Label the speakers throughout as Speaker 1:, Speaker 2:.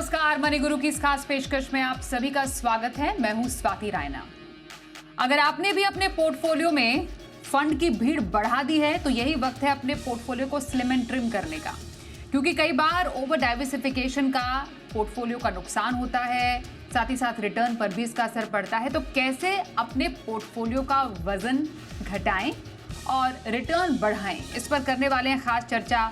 Speaker 1: नमस्कार, मनी गुरु की इस खास पेशकश में आप सभी का स्वागत है। मैं हूं स्वाति रायना। अगर आपने भी अपने पोर्टफोलियो में फंड की भीड़ बढ़ा दी है तो यही वक्त है अपने पोर्टफोलियो को स्लिम एंड ट्रिम करने का, क्योंकि कई बार ओवर डाइवर्सिफिकेशन का पोर्टफोलियो का नुकसान होता है, साथ ही साथ रिटर्न पर भी इसका असर पड़ता है। तो कैसे अपने पोर्टफोलियो का वजन घटाएं और रिटर्न बढ़ाएं, इस पर करने वाले हैं खास चर्चा।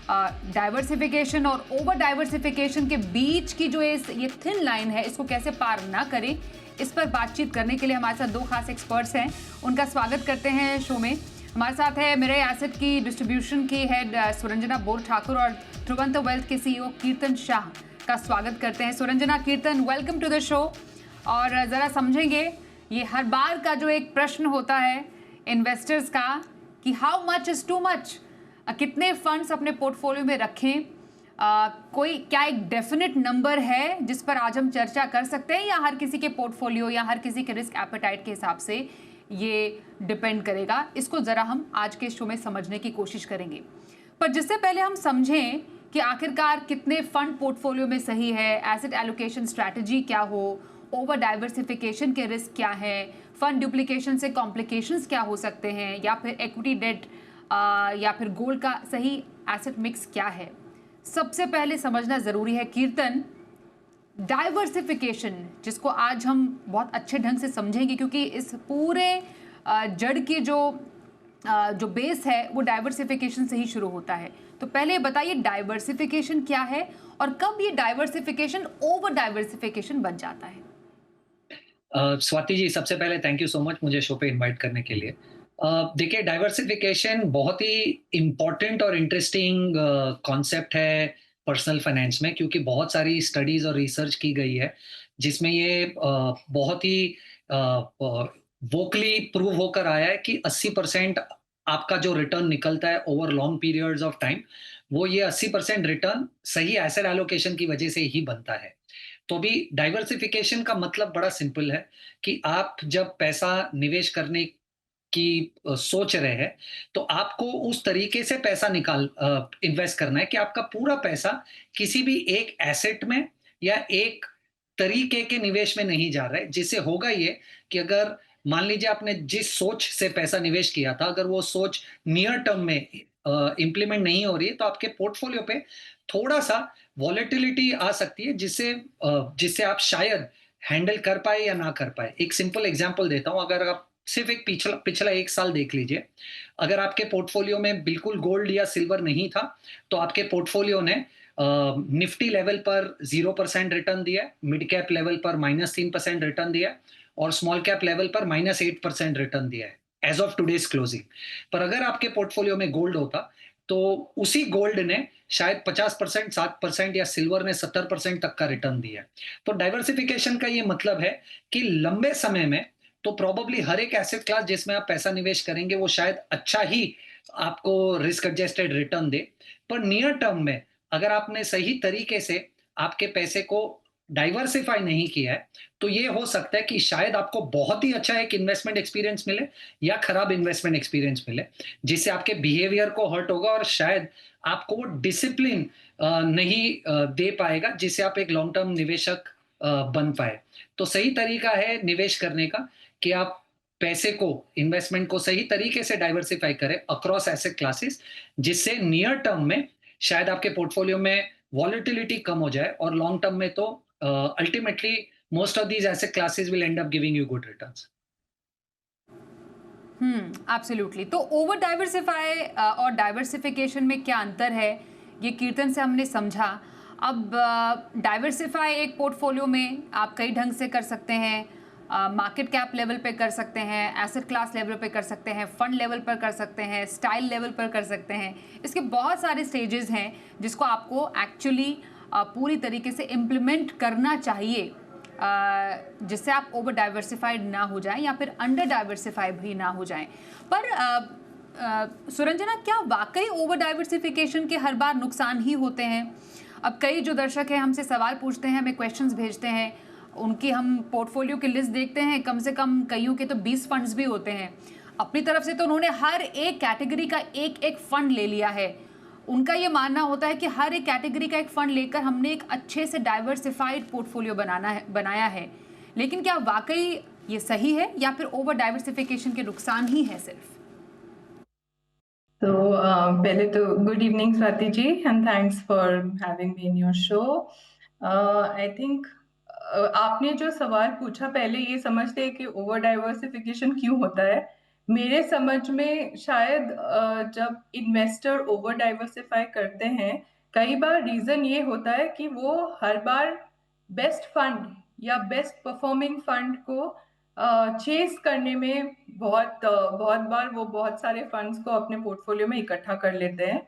Speaker 1: डाइवर्सिफिकेशन और ओवर डाइवर्सिफिकेशन के बीच की जो ये थिन लाइन है, इसको कैसे पार ना करें, इस पर बातचीत करने के लिए हमारे साथ दो खास एक्सपर्ट्स हैं। उनका स्वागत करते हैं शो में। हमारे साथ है मेरे एसेट की डिस्ट्रीब्यूशन की हेड सुरंजना बोर ठाकुर और त्रिवंत वेल्थ के सीईओ कीर्तन शाह का स्वागत करते हैं। सुरंजना, कीर्तन, वेलकम टू द शो। और ज़रा समझेंगे, ये हर बार का जो एक प्रश्न होता है इन्वेस्टर्स का कि how much is too much, कितने फंड्स अपने पोर्टफोलियो में रखें। कोई क्या एक डेफिनेट नंबर है जिस पर आज हम चर्चा कर सकते हैं, या हर किसी के पोर्टफोलियो या हर किसी के रिस्क एपेटाइट के हिसाब से ये डिपेंड करेगा? इसको ज़रा हम आज के शो में समझने की कोशिश करेंगे। पर जिससे पहले हम समझें कि आखिरकार कितने फंड पोर्टफोलियो में सही है, एसेट एलोकेशन स्ट्रैटेजी क्या हो, ओवर डाइवर्सिफिकेशन के रिस्क क्या है, फंड डुप्लीकेशन से कॉम्प्लिकेशंस क्या हो सकते हैं, या फिर इक्विटी डेट या फिर गोल्ड का सही एसेट मिक्स क्या है, सबसे पहले समझना ज़रूरी है। कीर्तन, डाइवर्सिफिकेशन जिसको आज हम बहुत अच्छे ढंग से समझेंगे, क्योंकि इस पूरे जड़ की जो बेस है वो डाइवर्सिफिकेशन से ही शुरू होता है। तो पहले बताइए डाइवर्सिफिकेशन क्या है और कब ये डाइवर्सिफिकेशन ओवर डाइवर्सिफिकेशन बन जाता है?
Speaker 2: स्वाति जी, सबसे पहले थैंक यू सो मच मुझे शो पे इनवाइट करने के लिए। देखिए, डाइवर्सिफिकेशन बहुत ही इम्पोर्टेंट और इंटरेस्टिंग कॉन्सेप्ट है पर्सनल फाइनेंस में, क्योंकि बहुत सारी स्टडीज और रिसर्च की गई है जिसमें ये बहुत ही वोकली प्रूव होकर आया है कि 80% आपका जो रिटर्न निकलता है over long periods of time, वो ये 80% रिटर्न सही एसेट एलोकेशन की वजह से ही बनता है। तो अभी डाइवर्सिफिकेशन का मतलब बड़ा सिंपल है कि आप जब पैसा निवेश करने की सोच रहे हैं, तो आपको उस तरीके से पैसा इन्वेस्ट करना है कि आपका पूरा पैसा किसी भी एक एसेट में या एक तरीके के निवेश में नहीं जा रहा है। जिससे होगा ये कि अगर मान लीजिए आपने जिस सोच से पैसा निवेश किया था, अगर वो सोच नियर टर्म में इम्प्लीमेंट नहीं हो रही है, तो आपके पोर्टफोलियो पे थोड़ा-सा वॉलेटिलिटी आ सकती है, जिससे आप शायद हैंडल कर पाए या ना कर पाए। एक सिंपल एग्जांपल देता हूँ, अगर आप सिर्फ एक पिछला पिछला 1 साल देख लीजिए। अगर आपके पोर्टफोलियो में बिल्कुल गोल्ड या सिल्वर नहीं था, तो आपके पोर्टफोलियो ने निफ्टी लेवल पर 0% रिटर्न दिया है, मिड कैप लेवल पर -3% रिटर्न दिया है और स्मॉल कैप लेवल पर -8% रिटर्न दिया है एज़ ऑफ टुडेज़ क्लोजिंग। पर अगर आपके पोर्टफोलियो में गोल्ड होता, तो उसी गोल्ड ने शायद 50%, 7% या सिल्वर ने 70% तक का रिटर्न दिया है। तो डाइवर्सिफिकेशन का ये मतलब है कि लंबे समय में तो प्रोबेबली हर एक एसेट क्लास जिसमें आप पैसा निवेश करेंगे वो शायद अच्छा ही आपको रिस्क एडजस्टेड रिटर्न दे। पर नियर टर्म में अगर आपने सही तरीके से आपके पैसे को डाइवर्सिफाई नहीं किया है, तो ये हो सकता है कि शायद आपको बहुत ही अच्छा एक इन्वेस्टमेंट एक्सपीरियंस मिले या खराब इन्वेस्टमेंट एक्सपीरियंस मिले, जिससे आपके बिहेवियर को हर्ट होगा और शायद आपको वो डिसिप्लिन नहीं दे पाएगा, जिससे आप एक लॉन्ग टर्म निवेशक बन पाए। तो सही तरीका है निवेश करने का कि आप पैसे को, इन्वेस्टमेंट को सही तरीके से डाइवर्सिफाई करें अक्रॉस एसेट क्लासेस, जिससे नियर टर्म में शायद आपके पोर्टफोलियो में वॉलेटिलिटी कम हो जाए और लॉन्ग टर्म में तो ultimately most of these asset classes will and up giving you good returns.
Speaker 1: Absolutely. तो ओवर डाइवर्सिफाई और डाइवर्सिफिकेशन में क्या अंतर है, ये कीर्तन से हमने समझा। अब डाइवर्सिफाई एक पोर्टफोलियो में आप कई ढंग से कर सकते हैं। मार्केट कैप लेवल पे कर सकते हैं, एसेट क्लास लेवल पे कर सकते हैं, फंड लेवल पर कर सकते हैं, स्टाइल लेवल पर कर सकते हैं। इसके बहुत सारे स्टेजेस हैं जिसको आपको एक्चुअली पूरी तरीके से इम्प्लीमेंट करना चाहिए, जिससे आप ओवर डाइवर्सिफाइड ना हो जाएं या फिर अंडर डाइवर्सिफाइड भी ना हो जाएं। पर सुरंजना, क्या वाकई ओवर डाइवर्सिफिकेशन के हर बार नुकसान ही होते हैं? अब कई जो दर्शक हैं हमसे सवाल पूछते हैं, हमें क्वेश्चंस भेजते हैं, उनकी हम पोर्टफोलियो की लिस्ट देखते हैं, कम से कम कईयों के तो 20 फंड्स भी होते हैं। अपनी तरफ से तो उन्होंने हर एक कैटेगरी का एक एक फंड ले लिया है उनका ये मानना होता है कि हर एक कैटेगरी का एक फंड लेकर हमने एक अच्छे से डाइवर्सिफाइड पोर्टफोलियो बनाया है। लेकिन क्या वाकई ये सही है या फिर ओवर डाइवर्सिफिकेशन के नुकसान ही है सिर्फ?
Speaker 3: तो पहले तो good evening Swati ji and thanks for having me in your show. I think आपने जो सवाल पूछा पहले ये समझते हैं कि ओवर डाइवर्सिफिकेशन क्यों होता है। मेरे समझ में शायद जब इन्वेस्टर ओवर डाइवर्सिफाई करते हैं कई बार रीजन ये होता है कि वो हर बार बेस्ट फंड या बेस्ट परफॉर्मिंग फंड को चेस करने में बहुत बार वो बहुत सारे फंड्स को अपने पोर्टफोलियो में इकट्ठा कर लेते हैं।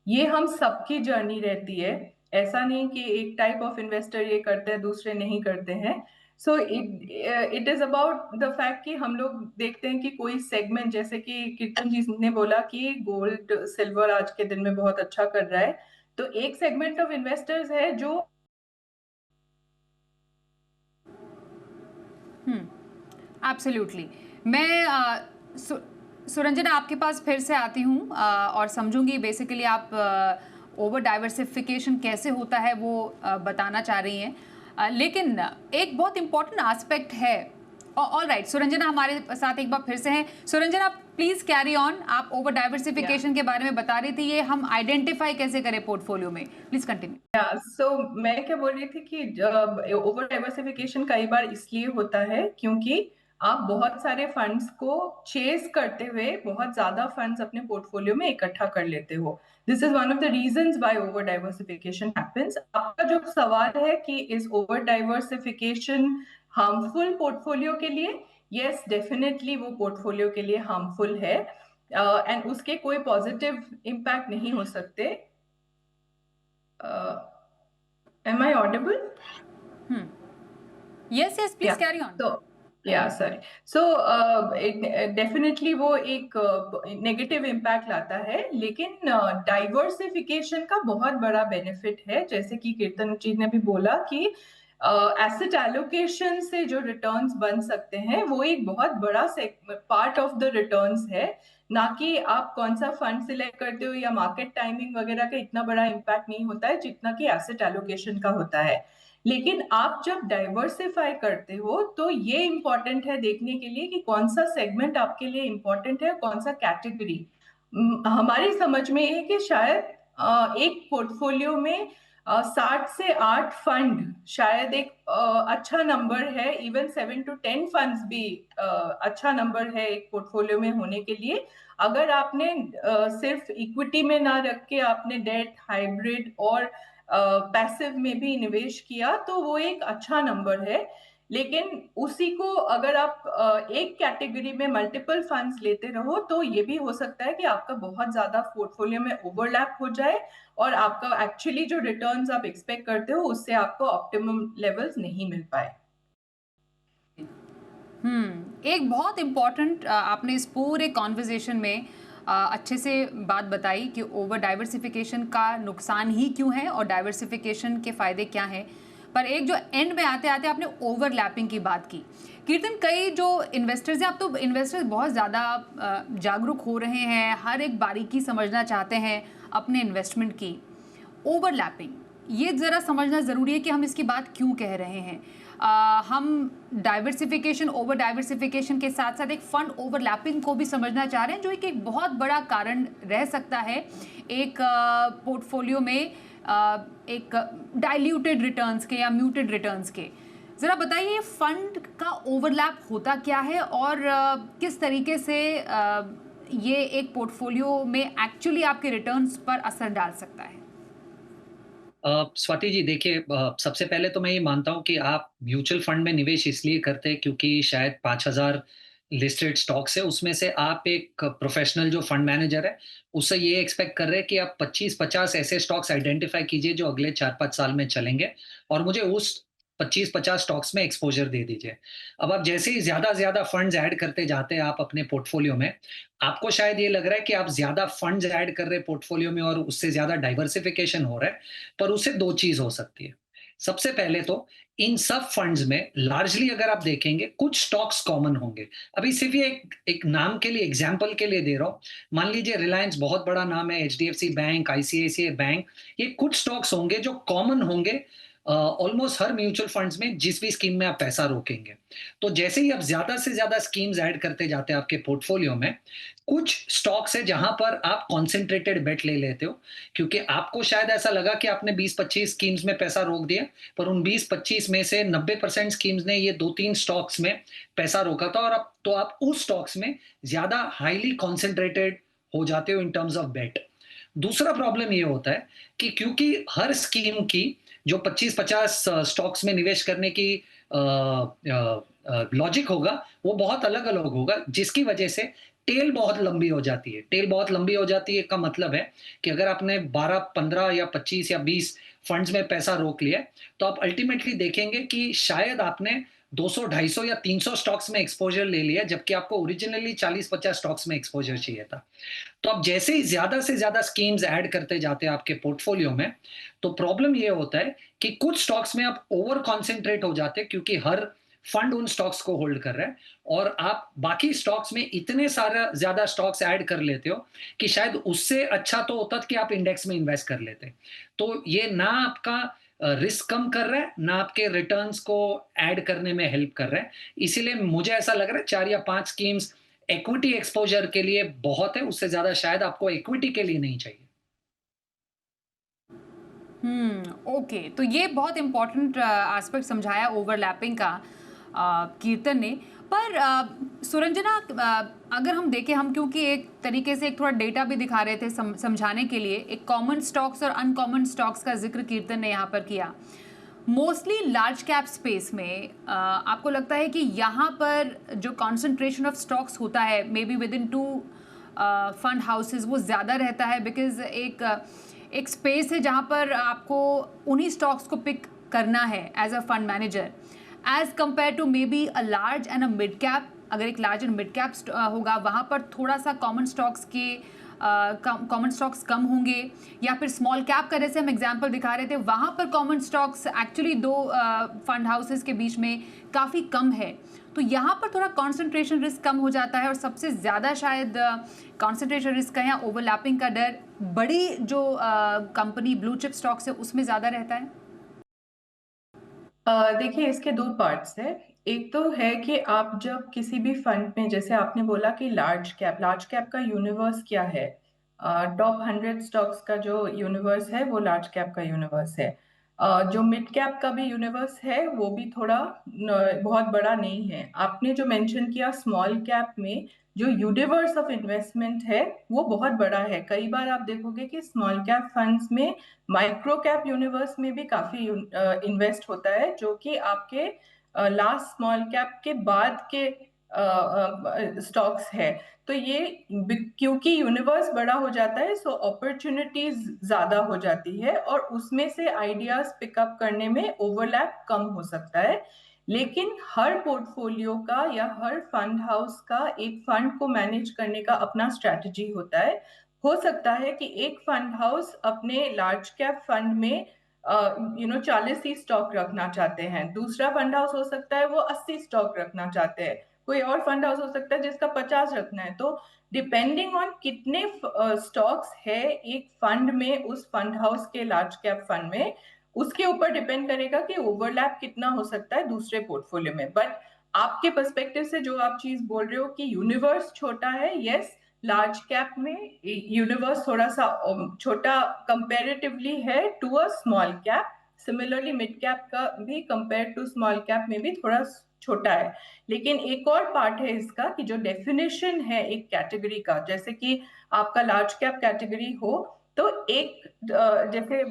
Speaker 3: ये हम सबकी जर्नी रहती है, ऐसा नहीं कि एक टाइप ऑफ इन्वेस्टर ये करते हैं दूसरे नहीं करते हैं। So it is about the fact कि हम लोग देखते हैं कि कोई सेगमेंट, जैसे कि कीर्तन जी ने बोला कि गोल्ड सिल्वर आज के दिन में बहुत अच्छा कर रहा है, तो एक सेगमेंट ऑफ इन्वेस्टर्स है जो
Speaker 1: एब्सोल्युटली। मैं सुरंजना आपके पास फिर से आती हूँ और समझूंगी बेसिकली आप ओवर डाइवर्सिफिकेशन कैसे होता है वो बताना चाह रही हैं। लेकिन एक बहुत इंपॉर्टेंट एस्पेक्ट है। ऑल राइट, सुरंजना हमारे साथ एक बार फिर से हैं। Suranjana please carry on. आप ओवर डाइवर्सिफिकेशन के बारे में बता रही थी, ये हम आइडेंटिफाई कैसे करें पोर्टफोलियो में? Please continue.
Speaker 3: सो मैं क्या बोल रही थी कि ओवर डाइवर्सिफिकेशन कई बार इसलिए होता है क्योंकि आप बहुत सारे फंड्स को चेस करते हुए बहुत ज्यादा फंड्स अपने पोर्टफोलियो में इकट्ठा कर लेते हो। This is one of the reasons why over diversification happens. आपका जो सवाल है कि is over diversification harmful portfolio के लिए? यस, डेफिनेटली वो पोर्टफोलियो के लिए हार्मफुल है एंड उसके कोई पॉजिटिव इम्पैक्ट नहीं हो सकते। Am I audible?
Speaker 1: Yes, please carry on.
Speaker 3: Sorry. So definitely वो एक नेगेटिव इम्पैक्ट लाता है, लेकिन डाइवर्सिफिकेशन का बहुत बड़ा बेनिफिट है, जैसे कि कीर्तन जी ने भी बोला कि एसेट एलोकेशन से जो रिटर्न्स बन सकते हैं वो एक बहुत बड़ा पार्ट ऑफ द रिटर्न्स है, ना कि आप कौन सा फंड सिलेक्ट करते हो या मार्केट टाइमिंग वगैरह का इतना बड़ा इम्पैक्ट नहीं होता है जितना कि एसेट एलोकेशन का होता है। लेकिन आप जब डाइवर्सिफाई करते हो तो ये इंपॉर्टेंट है देखने के लिए कि कौन सा सेगमेंट आपके लिए इंपॉर्टेंट है, कौन सा कैटेगरी। हमारी समझ में है कि शायद एक पोर्टफोलियो में 60 से 8 फंड शायद एक अच्छा नंबर है। इवन 7 to 10 फंड्स भी अच्छा नंबर है एक पोर्टफोलियो में होने के लिए। अगर आपने सिर्फ इक्विटी में ना रख के आपने डेट, हाइब्रिड और पैसिव में भी निवेश किया तो वो एक अच्छा नंबर है। लेकिन उसी को अगर आप एक कैटेगरी में मल्टीपल फंड्स लेते रहो तो ये भी हो सकता है कि आपका बहुत ज्यादा पोर्टफोलियो में ओवरलैप हो जाए और आपका एक्चुअली जो रिटर्न्स आप एक्सपेक्ट करते हो उससे आपको ऑप्टिमम लेवल्स नहीं मिल पाए।
Speaker 1: एक बहुत इम्पॉर्टेंट आपने इस पूरे कॉन्वर्जेशन में अच्छे से बात बताई कि ओवर डाइवर्सिफिकेशन का नुकसान ही क्यों है और डाइवर्सिफिकेशन के फ़ायदे क्या हैं। पर एक जो एंड में आते आते आपने ओवरलैपिंग की बात की। कीर्तन, कई जो इन्वेस्टर्स हैं, अब तो इन्वेस्टर्स बहुत ज़्यादा जागरूक हो रहे हैं, हर एक बारीकी समझना चाहते हैं अपने इन्वेस्टमेंट की। ओवरलैपिंग, ये ज़रा समझना ज़रूरी है कि हम इसकी बात क्यों कह रहे हैं। हम डाइवर्सिफिकेशन, ओवर डाइवर्सिफिकेशन के साथ साथ एक फंड ओवरलैपिंग को भी समझना चाह रहे हैं, जो एक बहुत बड़ा कारण रह सकता है एक पोर्टफोलियो में एक डाइल्यूटेड रिटर्न्स के या म्यूटेड रिटर्न्स के। ज़रा बताइए फंड का ओवरलैप होता क्या है और किस तरीके से ये एक पोर्टफोलियो में एक्चुअली आपके रिटर्न्स पर असर डाल सकता है?
Speaker 2: स्वाति जी देखिए, सबसे पहले तो मैं ये मानता हूँ कि आप म्यूचुअल फंड में निवेश इसलिए करते हैं क्योंकि शायद 5000 लिस्टेड स्टॉक्स है, उसमें से आप एक प्रोफेशनल जो फंड मैनेजर है उससे ये एक्सपेक्ट कर रहे हैं कि आप 25-50 ऐसे स्टॉक्स आइडेंटिफाई कीजिए जो अगले 4-5 साल में चलेंगे और मुझे उस 25-50 स्टॉक्स में एक्सपोजर दे दीजिए। अब आप जैसे ही ज्यादा फंड्स ऐड करते जाते हैं आप अपने पोर्टफोलियो में, आपको शायद ये लग रहा है कि आप ज्यादा फंड्स ऐड कर रहे हैं पोर्टफोलियो में और उससे ज्यादा डाइवर्सिफिकेशन हो रहा है, पर उससे दो चीज हो सकती है। सबसे पहले तो इन सब फंड्स में लार्जली अगर आप देखेंगे कुछ स्टॉक्स कॉमन होंगे। अभी सिर्फ ये एक एक नाम के लिए, एग्जांपल के लिए दे रहा हूँ। मान लीजिए रिलायंस बहुत बड़ा नाम है, एचडीएफसी बैंक, आईसीआईसीआई बैंक, ये कुछ स्टॉक्स होंगे जो कॉमन होंगे ऑलमोस्ट हर म्यूचुअल फंड्स में जिस भी स्कीम में आप पैसा रोकेंगे। तो जैसे ही आप ज्यादा से ज्यादा स्कीम्स ऐड करते जाते हैं आपके पोर्टफोलियो में, कुछ स्टॉक्स है जहां पर आप कॉन्सेंट्रेटेड बेट ले लेते हो, क्योंकि आपको शायद ऐसा लगा कि आपने 20-25 स्कीम्स में पैसा रोक दिया, पर उन 20-25 में से 90% स्कीम्स ने ये 2-3 स्टॉक्स में पैसा रोका था, और अब तो आप उस स्टॉक्स में ज्यादा हाईली कॉन्सेंट्रेटेड हो जाते हो इन टर्म्स ऑफ बेट। दूसरा प्रॉब्लम ये होता है कि क्योंकि हर स्कीम की जो 25-50 स्टॉक्स में निवेश करने की लॉजिक होगा, वो बहुत अलग-अलग होगा, जिसकी वजह से टेल बहुत लंबी हो जाती है। टेल बहुत लंबी हो जाती है का मतलब है कि अगर आपने 12, 15 या 25 या 20 फंड्स में पैसा रोक लिया, तो आप अल्टीमेटली देखेंगे कि शायद आपने 200, 250 या 300 स्टॉक्स में एक्सपोज़र ले लिया, जबकि आपको ओरिजिनली 40-50 स्टॉक्स में एक्सपोज़र चाहिए था। तो आप जैसे ही ज़्यादा से ज़्यादा स्कीम्स ऐड करते जाते हैं आपके पोर्टफोलियो में, तो प्रॉब्लम ये होता है कि कुछ स्टॉक्स में आप ओवर कॉन्सेंट्रेट हो जाते हैं, क्योंकि हर फंड उन स्टॉक्स को होल्ड कर रहा है, और आप बाकी स्टॉक्स में इतने सारा ज़्यादा स्टॉक्स ऐड कर लेते हो कि शायद उससे अच्छा तो होता कि आप इंडेक्स में इन्वेस्ट कर लेते। तो ये ना आपका रिस्क कम कर रहा है, ना आपके रिटर्न्स को ऐड करने में हेल्प कर रहा है। इसीलिए मुझे ऐसा लग रहा है 4 या 5 स्कीम्स इक्विटी एक्सपोज़र के लिए बहुत है, उससे ज़्यादा शायद आपको इक्विटी के लिए नहीं चाहिए।
Speaker 1: ओके, तो ये बहुत इंपॉर्टेंट एस्पेक्ट समझाया ओवरलैपिंग का कीर्तन ने। पर सुरंजना, अगर हम देखें, हम क्योंकि एक तरीके से एक थोड़ा डेटा भी दिखा रहे थे समझाने के लिए, एक कॉमन स्टॉक्स और अनकॉमन स्टॉक्स का जिक्र कीर्तन ने यहाँ पर किया। मोस्टली लार्ज कैप स्पेस में आपको लगता है कि यहाँ पर जो कॉन्सेंट्रेशन ऑफ स्टॉक्स होता है may be with in 2 fund houses, वो ज़्यादा रहता है, बिकॉज एक स्पेस है जहाँ पर आपको उन्हीं स्टॉक्स को पिक करना है as a fund manager, as compare to may be a large and a mid cap. अगर एक लार्ज एंड मिड कैप होगा, वहाँ पर थोड़ा सा कॉमन स्टॉक्स कम होंगे, या फिर स्मॉल कैप का जैसे हम एग्जांपल दिखा रहे थे, वहाँ पर common stocks actually 2 fund houses के बीच में काफ़ी कम है। तो यहाँ पर थोड़ा कॉन्सेंट्रेशन रिस्क कम हो जाता है, और सबसे ज़्यादा शायद कॉन्सेंट्रेशन रिस्क का या ओवरलैपिंग का डर बड़ी जो कंपनी ब्लू चिप स्टॉक्स है उसमें ज़्यादा रहता है।
Speaker 3: देखिए, इसके 2 पार्ट्स हैं। एक तो है कि आप जब किसी भी फंड में, जैसे आपने बोला कि लार्ज कैप का यूनिवर्स क्या है? टॉप 100 स्टॉक्स का जो यूनिवर्स है वो लार्ज कैप का यूनिवर्स है। जो मिड कैप का भी यूनिवर्स है वो भी थोड़ा बहुत बड़ा नहीं है। आपने जो मेंशन किया स्मॉल कैप में जो यूनिवर्स ऑफ इन्वेस्टमेंट है वो बहुत बड़ा है। कई बार आप देखोगे कि स्मॉल कैप फंड्स में माइक्रो कैप यूनिवर्स में भी काफी इन्वेस्ट होता है, जो कि आपके लास्ट स्मॉल कैप के बाद के स्टॉक्स है। तो ये क्योंकि यूनिवर्स बड़ा हो जाता है, सो अपॉर्चुनिटीज ज्यादा हो जाती है, और उसमें से आइडियाज पिकअप करने में ओवरलैप कम हो सकता है। लेकिन हर पोर्टफोलियो का या हर फंड हाउस का एक फंड को मैनेज करने का अपना स्ट्रैटेजी होता है। हो सकता है कि एक फंड हाउस अपने लार्ज कैप फंड में 40 ही स्टॉक रखना चाहते हैं, दूसरा फंड हाउस हो सकता है वो 80 स्टॉक रखना चाहते हैं, कोई और फंड हाउस हो सकता है जिसका 50 रखना है। तो डिपेंडिंग ऑन कितने स्टॉक्स है एक फंड में, उस फंड हाउस के लार्ज कैप फंड में, उसके ऊपर डिपेंड करेगा कि ओवरलैप कितना हो सकता है दूसरे पोर्टफोलियो में। बट आपके पर्सपेक्टिव से जो आप चीज बोल रहे हो कि यूनिवर्स छोटा है, यस, लार्ज कैप में यूनिवर्स थोड़ा सा छोटा कंपेरेटिवली है to a small cap. Similarly mid cap का भी कंपेयर टू स्मॉल कैप में भी थोड़ा छोटा है। लेकिन एक और पार्ट है इसका कि जो डेफिनेशन है एक कैटेगरी का, जैसे कि आपका लार्ज कैप कैटेगरी हो तो एक जैसे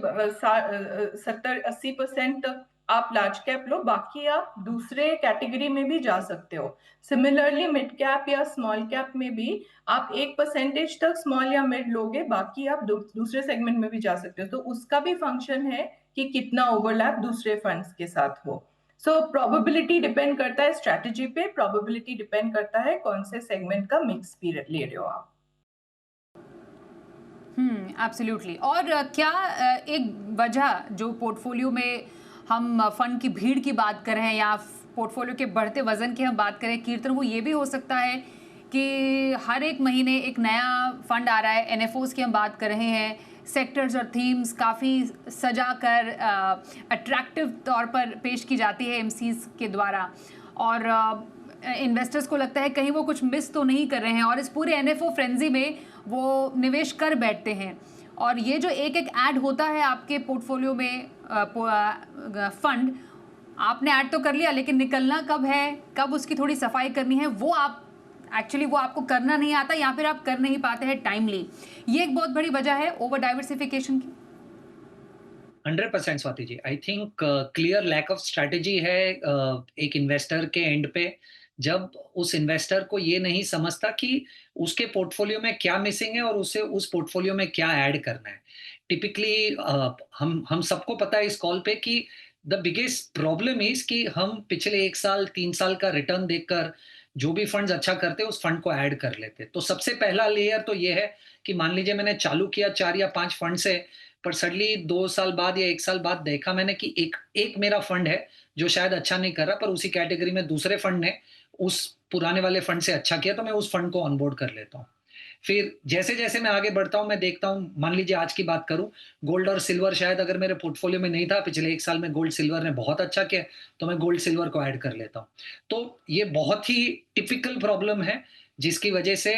Speaker 3: 70-80% तक आप लार्ज कैप लो, बाकी आप दूसरे कैटेगरी में भी जा सकते हो। सिमिलरली मिड कैप या स्मॉल कैप में भी आप 1% तक स्मॉल या मिड लोगे, बाकी आप दूसरे सेगमेंट में भी जा सकते हो। तो उसका भी फंक्शन है कि कितना ओवरलैप दूसरे फंड्स के साथ हो। सो प्रोबेबिलिटी डिपेंड करता है स्ट्रैटेजी पे, प्रोबेबिलिटी डिपेंड करता है कौन से सेगमेंट का मिक्स भी ले रहे हो आप।
Speaker 1: एब्सोल्युटली। और क्या एक वजह जो पोर्टफोलियो में हम फंड की भीड़ की बात करें या पोर्टफोलियो के बढ़ते वजन की हम बात करें कीर्तन, वो ये भी हो सकता है कि हर एक महीने एक नया फंड आ रहा है, एनएफओस की हम बात कर रहे हैं, सेक्टर्स और थीम्स काफ़ी सजा कर अट्रैक्टिव तौर पर पेश की जाती है एमसीज के द्वारा, और इन्वेस्टर्स को लगता है कहीं वो कुछ मिस तो नहीं कर रहे हैं, और इस पूरे एनएफओ फ्रेंजी में वो निवेश कर बैठते हैं। और ये जो एक एक ऐड होता है आपके पोर्टफोलियो में फंड, आपने ऐड तो कर लिया, लेकिन निकलना कब है, कब उसकी थोड़ी सफाई करनी है, वो आप एक्चुअली वो आपको करना नहीं आता या फिर आप कर नहीं पाते हैं टाइमली। ये एक बहुत बड़ी वजह है ओवर डाइवर्सिफिकेशन की।
Speaker 2: 100% Swati ji, I think clear lack of strategy है एक इन्वेस्टर के एंड पे, जब उस इन्वेस्टर को ये नहीं समझता कि उसके पोर्टफोलियो में क्या मिसिंग है और उसे उस पोर्टफोलियो में क्या ऐड करना है। टिपिकली हम सबको पता है इस कॉल पे कि द बिगेस्ट प्रॉब्लम इज कि हम पिछले 1 साल 3 साल का रिटर्न देखकर जो भी फंड्स अच्छा करते हैं उस फंड को ऐड कर लेते हैं। तो सबसे पहला लेयर तो ये है कि मान लीजिए मैंने चालू किया 4 या 5 फंड से, पर सडनली 2 साल बाद या 1 साल बाद देखा मैंने कि एक मेरा फंड है जो शायद अच्छा नहीं कर रहा, पर उसी कैटेगरी में दूसरे फंड ने उस पुराने वाले फंड से अच्छा किया, तो मैं उस फंड को ऑनबोर्ड कर लेता हूँ। फिर जैसे-जैसे मैं आगे बढ़ता हूँ, मैं देखता हूँ, मान लीजिए आज की बात करूँ, गोल्ड और सिल्वर शायद अगर मेरे पोर्टफोलियो में नहीं था, पिछले 1 साल में गोल्ड सिल्वर ने बहुत अच्छा किया, तो मैं गोल्ड सिल्वर को ऐड कर लेता हूँ। तो ये बहुत ही टिपिकल प्रॉब्लम है, जिसकी वजह से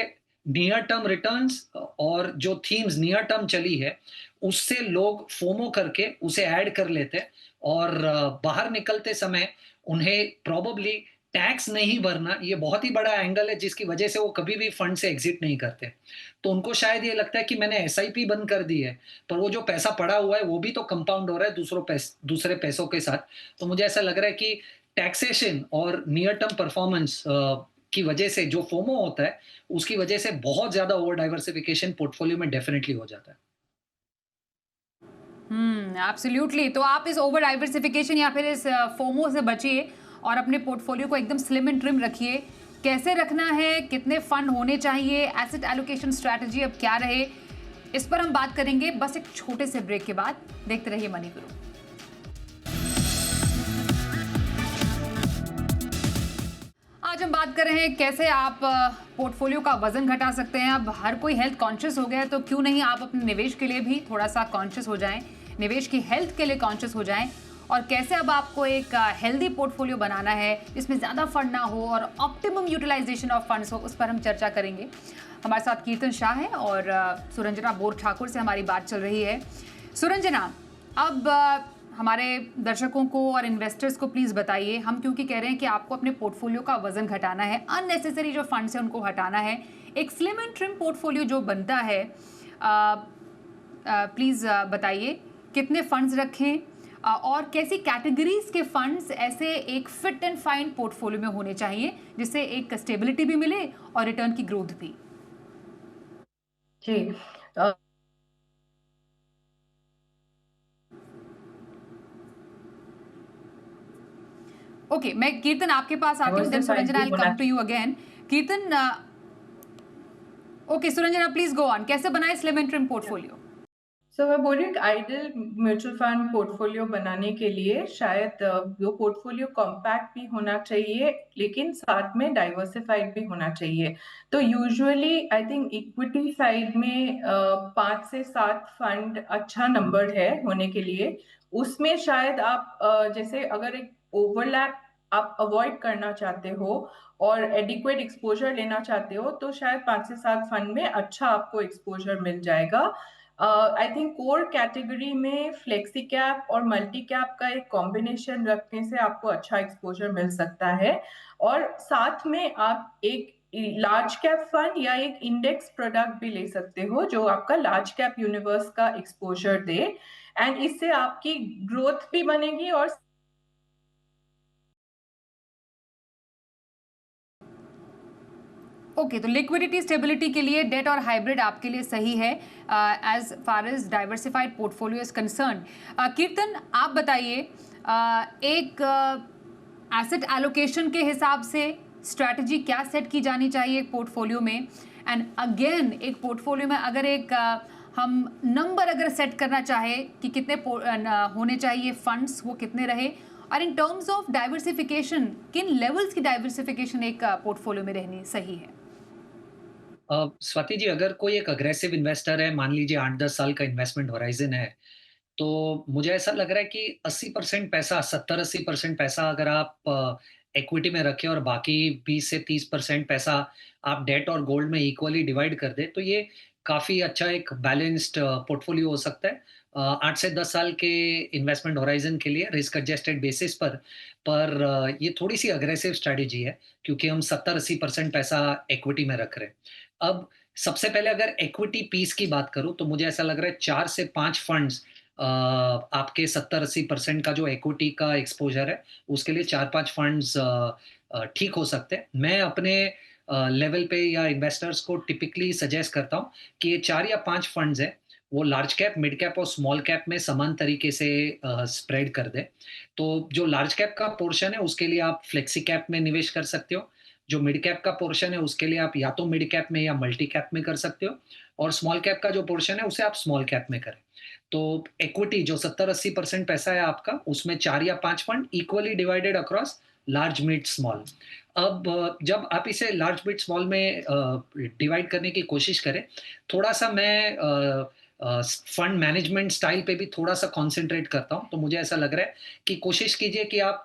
Speaker 2: नियर टर्म रिटर्न्स और जो थीम्स नियर टर्म चली है, उससे लोग फोमो करके उसे ऐड कर लेते हैं, और बाहर निकलते समय उन्हें प्रोबेबली टैक्स नहीं भरना, ये बहुत ही बड़ा एंगल है जिसकी वजह से वो कभी भी फंड से एग्जिट नहीं करते। तो उनको शायद ये लगता है कि मैंने एसआईपी बंद कर दी है, पर वो जो पैसा पड़ा हुआ है वो भी तो कंपाउंड हो रहा है दूसरे पैसों के साथ। तो मुझे ऐसा लग रहा है कि टैक्सेशन और नियर टर्म परफॉर्मेंस की वजह से जो फोमो होता है, उसकी वजह से बहुत ज्यादा ओवर डाइवर्सिफिकेशन पोर्टफोलियो में डेफिनेटली हो जाता है।
Speaker 1: एब्सोल्युटली। तो आप इस ओवर डाइवर्सिफिकेशन या फिर इस फोमो से बचिए और अपने पोर्टफोलियो को एकदम स्लिम एंड ट्रिम रखिए। कैसे रखना है, कितने फंड होने चाहिए, एसेट एलोकेशन स्ट्रैटेजी अब क्या रहे, इस पर हम बात करेंगे बस एक छोटे से ब्रेक के बाद। देखते रहिए मनी गुरु। आज हम बात कर रहे हैं कैसे आप पोर्टफोलियो का वजन घटा सकते हैं। अब हर कोई हेल्थ कॉन्शियस हो गया है, तो क्यों नहीं आप अपने निवेश के लिए भी थोड़ा सा कॉन्शियस हो जाएं, निवेश की हेल्थ के लिए कॉन्शियस हो जाएं, और कैसे अब आपको एक हेल्दी पोर्टफोलियो बनाना है जिसमें ज़्यादा फंड ना हो और ऑप्टिमम यूटिलाइजेशन ऑफ फंड्स हो, उस पर हम चर्चा करेंगे। हमारे साथ कीर्तन शाह है और सुरंजना बोर ठाकुर से हमारी बात चल रही है। सुरंजना, अब हमारे दर्शकों को और इन्वेस्टर्स को प्लीज़ बताइए, हम क्योंकि कह रहे हैं कि आपको अपने पोर्टफोलियो का वजन घटाना है, अननेसेसरी जो फंड्स हैं उनको हटाना है, एक स्लिम एंड ट्रिम पोर्टफोलियो जो बनता है, प्लीज़ बताइए कितने फंड्स रखें और कैसी कैटेगरीज के फंड्स ऐसे एक फिट एंड फाइन पोर्टफोलियो में होने चाहिए जिससे एक स्टेबिलिटी भी मिले और रिटर्न की ग्रोथ भी।
Speaker 3: जी,
Speaker 1: ओके, मैं कीर्तन आपके पास आती हूँ, then Suranjana I come to you again. Kirtan, okay Suranjana please go on. कैसे बनाए slim and trim portfolio?
Speaker 3: So मैं बोल रही हूँ आइडियल म्यूचुअल फंड पोर्टफोलियो बनाने के लिए शायद वो पोर्टफोलियो कॉम्पैक्ट भी होना चाहिए, लेकिन साथ में डाइवर्सिफाइड भी होना चाहिए। तो usually I think equity side में 5 से 7 फंड अच्छा नंबर है होने के लिए। उसमें शायद आप जैसे अगर एक ओवरलैप आप अवॉइड करना चाहते हो और एडिक्वेट एक्सपोजर लेना चाहते हो, तो शायद 5 से 7 फंड में अच्छा आपको एक्सपोजर मिल जाएगा। आई थिंक कोर कैटेगरी में फ्लेक्सी कैप और मल्टी कैप का एक कॉम्बिनेशन रखने से आपको अच्छा एक्सपोजर मिल सकता है, और साथ में आप एक लार्ज कैप फंड या एक इंडेक्स प्रोडक्ट भी ले सकते हो जो आपका लार्ज कैप यूनिवर्स का एक्सपोजर दे, एंड इससे आपकी ग्रोथ भी बनेगी। और
Speaker 1: ओके, तो लिक्विडिटी स्टेबिलिटी के लिए डेट और हाइब्रिड आपके लिए सही है as far as diversified portfolio is concern. Kirtan, आप बताइए एक एसेट एलोकेशन के हिसाब से स्ट्रैटेजी क्या सेट की जानी चाहिए एक पोर्टफोलियो में, एंड अगेन एक पोर्टफोलियो में अगर एक हम नंबर अगर सेट करना चाहे कि कितने होने चाहिए फंड्स, वो कितने रहे, और इन टर्म्स ऑफ डाइवर्सिफिकेशन किन लेवल्स की डाइवर्सिफिकेशन एक पोर्टफोलियो में रहनी सही है?
Speaker 2: स्वाति जी, अगर कोई एक अग्रेसिव इन्वेस्टर है, मान लीजिए 8-10 साल का इन्वेस्टमेंट होराइजन है, तो मुझे ऐसा लग रहा है कि 80% पैसा, 70-80% पैसा अगर आप इक्विटी में रखें और बाकी 20 से 30% पैसा आप डेट और गोल्ड में इक्वली डिवाइड कर दें, तो ये काफ़ी अच्छा एक बैलेंस्ड पोर्टफोलियो हो सकता है। 8 से 10 साल के इन्वेस्टमेंट होराइजन के लिए रिस्क एडजस्टेड बेसिस पर ये थोड़ी-सी अग्रेसिव स्ट्रैटेजी है, क्योंकि हम 70-80% पैसा इक्विटी में रख रहे हैं। अब सबसे पहले अगर इक्विटी पीस की बात करूँ, तो मुझे ऐसा लग रहा है 4 से 5 फंड्स आपके 70-80% का जो इक्विटी का एक्सपोज़र है, उसके लिए 4-5 फंड्स ठीक हो सकते हैं। मैं अपने लेवल पे या इन्वेस्टर्स को टिपिकली सजेस्ट करता हूँ कि ये 4 या 5 फंड्स हैं, वो लार्ज कैप, मिड कैप और स्मॉल कैप में समान तरीके से स्प्रेड कर दें। तो जो लार्ज कैप का पोर्शन है, उसके लिए आप फ्लेक्सी कैप में निवेश कर सकते हो। जो मिड कैप का पोर्शन है, उसके लिए आप या तो मिड कैप में या मल्टी कैप में कर सकते हो, और स्मॉल कैप का जो पोर्शन है, उसे आप स्मॉल कैप में करें। तो इक्विटी जो 70-80% पैसा है आपका, उसमें 4 या 5 fund equally divided across large, mid, small. अब जब आप इसे लार्ज, मिड, स्मॉल में डिवाइड करने की कोशिश करें, थोड़ा-सा मैं फंड मैनेजमेंट स्टाइल पे भी थोड़ा-सा कॉन्संट्रेट करता हूँ। तो मुझे ऐसा लग रहा है कि कोशिश कीजिए कि आप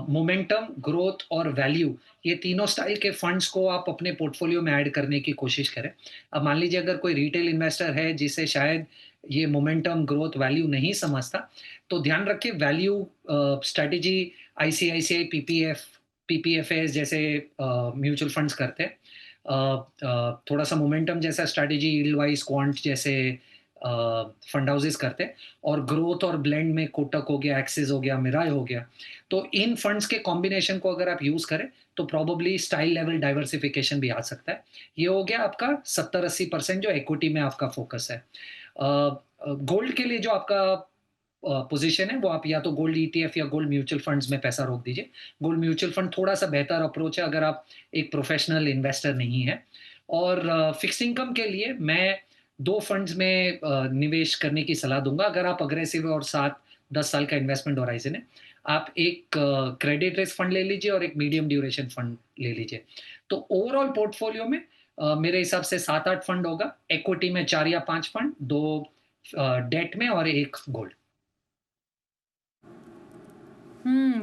Speaker 2: मोमेंटम, ग्रोथ और वैल्यू, ये तीनों स्टाइल के फंड्स को आप अपने पोर्टफोलियो में ऐड करने की कोशिश करें। अब मान लीजिए अगर कोई रिटेल इन्वेस्टर है जिसे शायद ये मोमेंटम, ग्रोथ, वैल्यू नहीं समझता, तो ध्यान रखिए वैल्यू स्ट्रैटेजी आईसीआईसीआई, पीपीएफएस जैसे म्यूचुअल फंड्स करते हैं। थोड़ा-सा मोमेंटम जैसा स्ट्रैटेजी यील्ड-वाइज क्वांट जैसे फंड हाउसेस करते हैं, और ग्रोथ और ब्लेंड में कोटक हो गया, एक्सिस हो गया, मिराय हो गया। तो इन फंड्स के कॉम्बिनेशन को अगर आप यूज़ करें, तो प्रोबेबली स्टाइल लेवल डाइवर्सिफिकेशन भी आ सकता है। ये हो गया आपका 70-80% जो इक्विटी में आपका फोकस है। गोल्ड के लिए जो आपका पोजीशन है, वो आप या तो गोल्ड ईटीएफ या गोल्ड म्यूचुअल फंड्स में पैसा रोक दीजिए। गोल्ड म्यूचुअल फंड थोड़ा-सा बेहतर अप्रोच है अगर आप एक प्रोफेशनल इन्वेस्टर नहीं हैं। और फिक्स्ड इनकम के लिए मैं 2 फंड्स में निवेश करने की सलाह दूँगा अगर आप अग्रेसिव और 7-10 साल का इन्वेस्टमेंट होराइज़न है। आप एक क्रेडिट रिस्क फंड ले लीजिए और एक मीडियम ड्यूरेशन फंड ले लीजिए। तो ओवरऑल पोर्टफोलियो में मेरे हिसाब से 7-8 फंड होगा। इक्विटी में 4 या 5 फंड, 2 डेट में और 1 गोल्ड।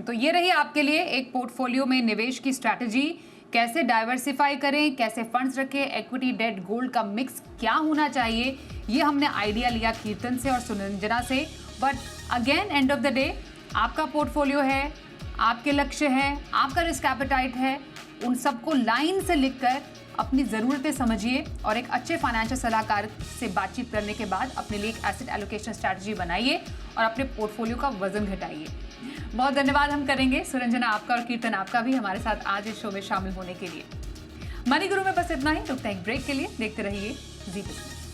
Speaker 1: तो ये रही आपके लिए एक पोर्टफोलियो में निवेश की स्ट्रैटेजी। कैसे डाइवर्सिफाई करें, कैसे फंड्स रखें, इक्विटी, डेट, गोल्ड का मिक्स क्या होना चाहिए, ये हमने आइडिया लिया कीर्तन से और सुरंजना से। But again end of the day आपका पोर्टफोलियो है, आपके लक्ष्य है, आपका रिस्क एपेटाइट है, उन सबको लाइन से लिखकर अपनी ज़रूरतें समझिए और एक अच्छे फाइनेंशियल सलाहकार से बातचीत करने के बाद अपने लिए एक एसेट एलोकेशन स्ट्रैटेजी बनाइए और अपने पोर्टफोलियो का वजन घटाइए। बहुत धन्यवाद हम करेंगे सुरंजना आपका और कीर्तन आपका भी हमारे साथ आज इस शो में शामिल होने के लिए। मनी गुरु में बस इतना ही, रुकते हैं एक ब्रेक के लिए। देखते रहिए जी बिजनेस।